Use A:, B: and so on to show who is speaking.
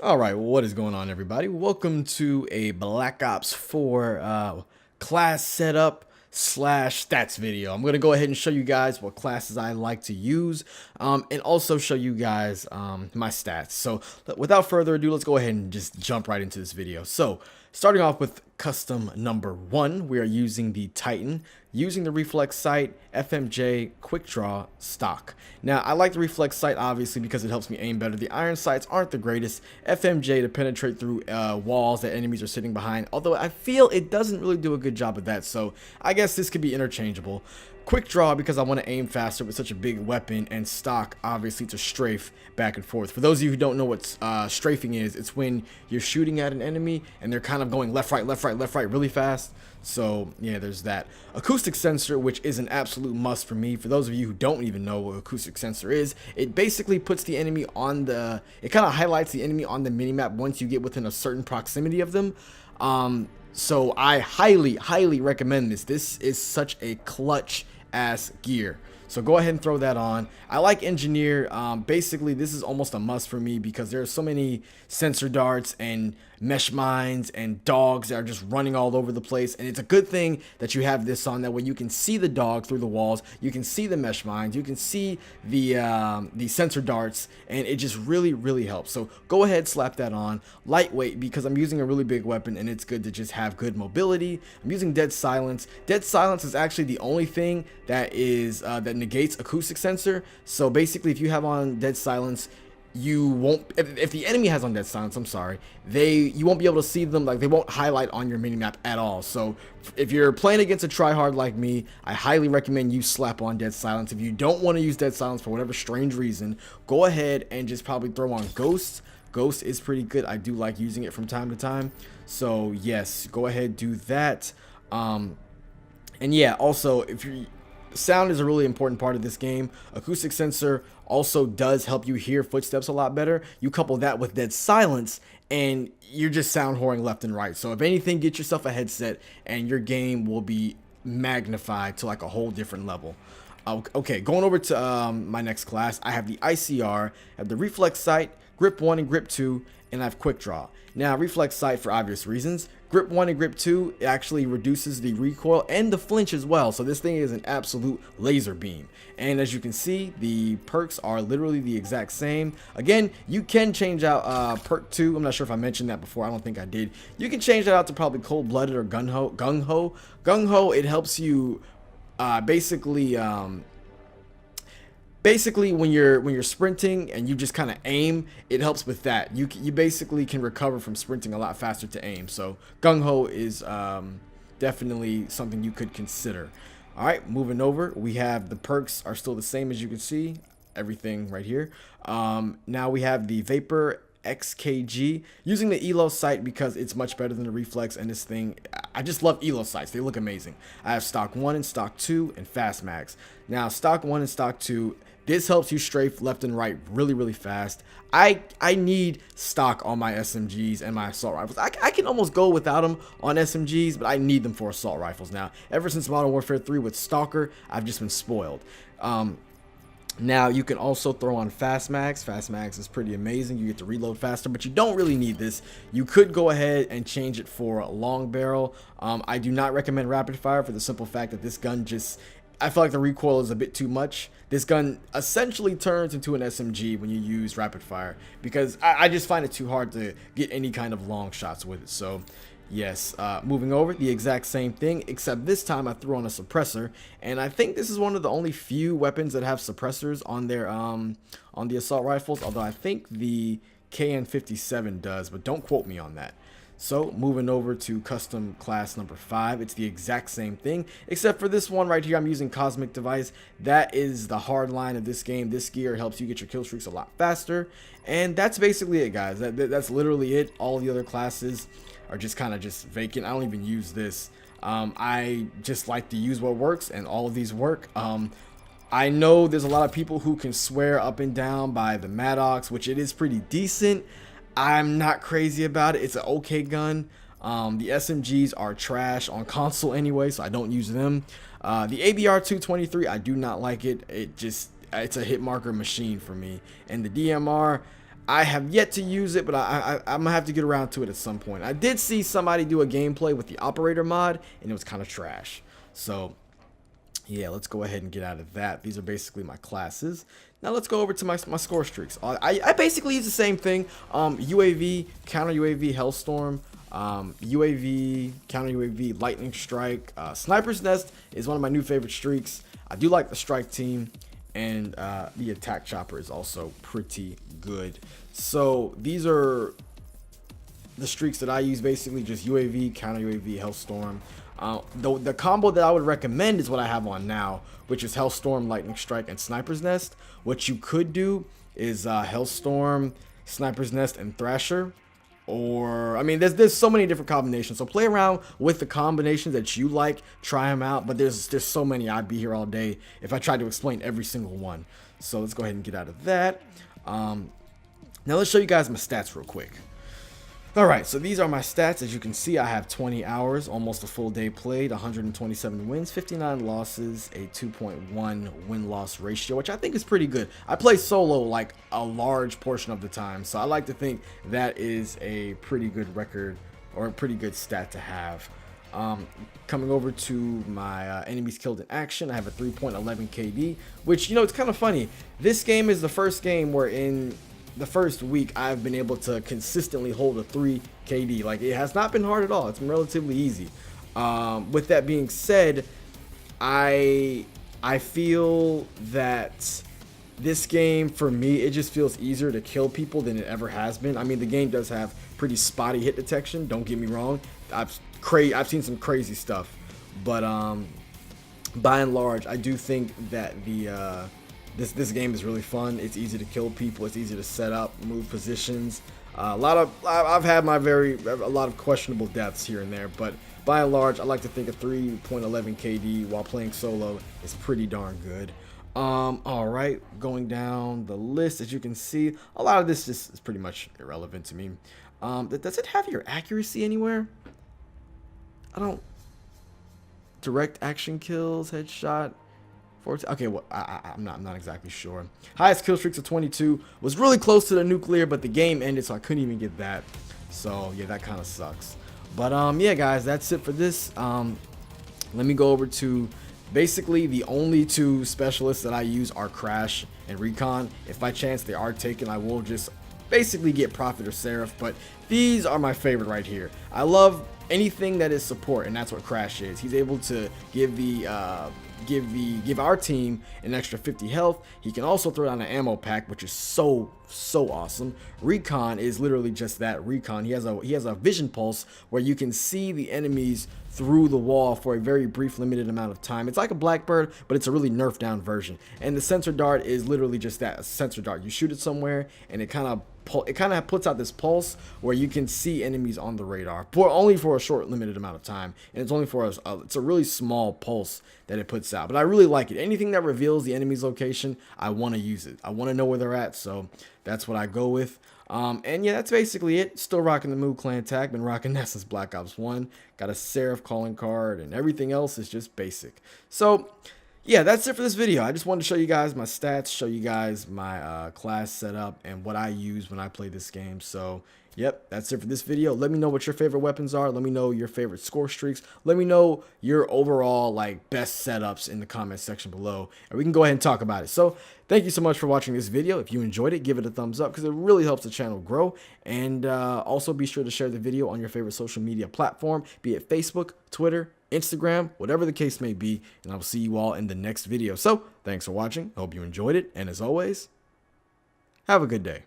A: All right, well, what is going on, everybody? Welcome to a Black Ops 4 class setup slash stats video. I'm going to go ahead and show you guys what classes I like to use and also show you guys my stats. So without further ado, let's go ahead and just jump right into this video. So starting off with custom number 1, we are using the Titan, using the reflex sight, FMJ, quick draw, stock. Now, I like the reflex sight obviously because it helps me aim better. The iron sights aren't the greatest. FMJ to penetrate through walls that enemies are sitting behind, although I feel it doesn't really do a good job of that, so I guess this could be interchangeable. Quick draw because I want to aim faster with such a big weapon, and stock obviously to strafe back and forth. For those of you who don't know what strafing is, it's when you're shooting at an enemy and they're kind of going left, right, left, right, left, right really fast. So yeah, there's that. Acoustic sensor, which is an absolute must for me. For those of you who don't even know what acoustic sensor is, it basically puts the enemy on the, it kind of highlights the enemy on the minimap once you get within a certain proximity of them. So I highly recommend this. This is such a clutch ass gear. So go ahead and throw that on. I like engineer. Basically this is almost a must for me because there are so many sensor darts and mesh mines and dogs that are just running all over the place, and it's a good thing that you have this on. That way you can see the dog through the walls, you can see the mesh mines, you can see the sensor darts, and it just really helps. So go ahead, slap that on. Lightweight because I'm using a really big weapon and it's good to just have good mobility. I'm using dead silence. Dead silence is actually the only thing that is that negates acoustic sensor. So basically if you have on dead silence, you won't, if the enemy has on dead silence, I'm sorry, you won't be able to see them. Like, they won't highlight on your minimap at all. So if you're playing against a tryhard like me, I highly recommend you slap on dead silence. If you don't want to use dead silence for whatever strange reason, go ahead and just probably throw on ghost. Ghost is pretty good. I do like using it from time to time. So yes, go ahead, do that. And yeah, also if you, sound is a really important part of this game. Acoustic sensor also does help you hear footsteps a lot better. You couple that with dead silence and you're just sound whoring left and right. So if anything, get yourself a headset and your game will be magnified to like a whole different level. Okay, going over to my next class, I have the ICR, I have the reflex sight, grip 1 and grip 2, and I have quick draw. Now, reflex sight for obvious reasons. Grip 1 and grip 2, it actually reduces the recoil and the flinch as well. So this thing is an absolute laser beam. And as you can see, the perks are literally the exact same. Again, you can change out perk 2. I'm not sure if I mentioned that before. I don't think I did. You can change that out to probably cold-blooded or gung-ho. Gung-ho, it helps you basically when you're sprinting and you just kind of aim, it helps with that. You basically can recover from sprinting a lot faster to aim. So gung-ho is definitely something you could consider. All right, moving over, we have the perks are still the same, as you can see, everything right here. Now we have the Vapor XKG, using the elo sight because it's much better than the reflex. And this thing, I just love elo sights, they look amazing. I have stock 1 and stock 2 and fast mags. Now stock 1 and stock 2, this helps you strafe left and right really fast. I need stock on my SMGs and my assault rifles. I can almost go without them on SMGs, but I need them for assault rifles now. Ever since Modern Warfare 3 with Stalker, I've just been spoiled. Now you can also throw on fast mags. Fast mags is pretty amazing. You get to reload faster, but you don't really need this. You could go ahead and change it for a long barrel. I do not recommend rapid fire for the simple fact that this gun just, I feel like the recoil is a bit too much. This gun essentially turns into an SMG when you use rapid fire because I just find it too hard to get any kind of long shots with it. So yes, moving over, the exact same thing, except this time I threw on a suppressor, and I think this is one of the only few weapons that have suppressors on their on the assault rifles, although I think the KN57 does, but don't quote me on that. So moving over to custom class number 5, it's the exact same thing, except for this one right here, I'm using Cosmic Device. That is the hard line of this game. This gear helps you get your kill streaks a lot faster, and that's basically it, guys. That's literally it. All the other classes are just kind of just vacant. I don't even use this. I just like to use what works, and all of these work. I know there's a lot of people who can swear up and down by the Maddox, which it is pretty decent. I'm not crazy about it. It's an okay gun. The SMGs are trash on console anyway, so I don't use them. The ABR 223, I do not like it. It's a hit marker machine for me. And the DMR, I have yet to use it, but I'm gonna have to get around to it at some point. I did see somebody do a gameplay with the operator mod, and it was kind of trash. So yeah, let's go ahead and get out of that. These are basically my classes. Now let's go over to my score streaks. I basically use the same thing. UAV, counter UAV, Hellstorm, UAV, counter UAV, Lightning Strike. Sniper's Nest is one of my new favorite streaks. I do like the strike team, and the attack chopper is also pretty good. So these are the streaks that I use, basically just UAV, counter UAV, Hellstorm. The combo that I would recommend is what I have on now, which is Hellstorm, Lightning Strike, and Sniper's Nest. What you could do is Hellstorm, Sniper's Nest, and Thrasher. Or, I mean, there's so many different combinations. So play around with the combinations that you like, try them out. But there's so many. I'd be here all day if I tried to explain every single one. So let's go ahead and get out of that. Now let's show you guys my stats real quick. All right, so these are my stats. As you can see, I have 20 hours, almost a full day played, 127 wins, 59 losses, a 2.1 win-loss ratio, which I think is pretty good. I play solo like a large portion of the time, so I like to think that is a pretty good record or a pretty good stat to have. Coming over to my enemies killed in action, I have a 3.11 KD, which, you know, it's kind of funny. This game is the first game where in the first week I've been able to consistently hold a 3 KD. Like, it has not been hard at all. It's been relatively easy. With that being said, I feel that this game, for me, it just feels easier to kill people than it ever has been. I mean, the game does have pretty spotty hit detection, don't get me wrong. I've seen some crazy stuff, but by and large, I do think that the this game is really fun. It's easy to kill people. It's easy to set up, move positions. I've had a lot of questionable deaths here and there, but by and large, I like to think a 3.11 KD while playing solo is pretty darn good. All right, going down the list, as you can see, a lot of this just is pretty much irrelevant to me. Does it have your accuracy anywhere? I don't. Direct action kills, headshot. Okay, well, I'm not exactly sure. Highest kill streaks of 22 was really close to the nuclear, but the game ended, so I couldn't even get that. So yeah, that kind of sucks. But yeah, guys, that's it for this. Let me go over to basically the only two specialists that I use are Crash and Recon. If by chance they are taken, I will just basically get Prophet or Seraph, but these are my favorite right here. I love anything that is support, and that's what Crash is. He's able to give give our team an extra 50 health. He can also throw down an ammo pack, which is so awesome. Recon is literally just that. Recon, he has a vision pulse where you can see the enemies through the wall for a very brief limited amount of time. It's like a Blackbird, but it's a really nerfed down version. And the sensor dart is literally just that, a sensor dart. You shoot it somewhere and it kind of puts out this pulse where you can see enemies on the radar, only for a short limited amount of time, and it's only for it's a really small pulse that it puts out. But I really like it. Anything that reveals the enemy's location, I want to use it. I want to know where they're at, so that's what I go with. And yeah, that's basically it. Still rocking the Mood Clan tag. Been rocking that since Black Ops 1. Got a Seraph calling card, and everything else is just basic. So yeah, that's it for this video. I just wanted to show you guys my stats, show you guys my class setup, and what I use when I play this game. So yep, that's it for this video. Let me know what your favorite weapons are. Let me know your favorite score streaks. Let me know your overall like best setups in the comment section below, and we can go ahead and talk about it. So thank you so much for watching this video. If you enjoyed it, give it a thumbs up because it really helps the channel grow. And also be sure to share the video on your favorite social media platform, be it Facebook, Twitter, Instagram, whatever the case may be. And I'll see you all in the next video. So thanks for watching. I hope you enjoyed it. And as always, have a good day.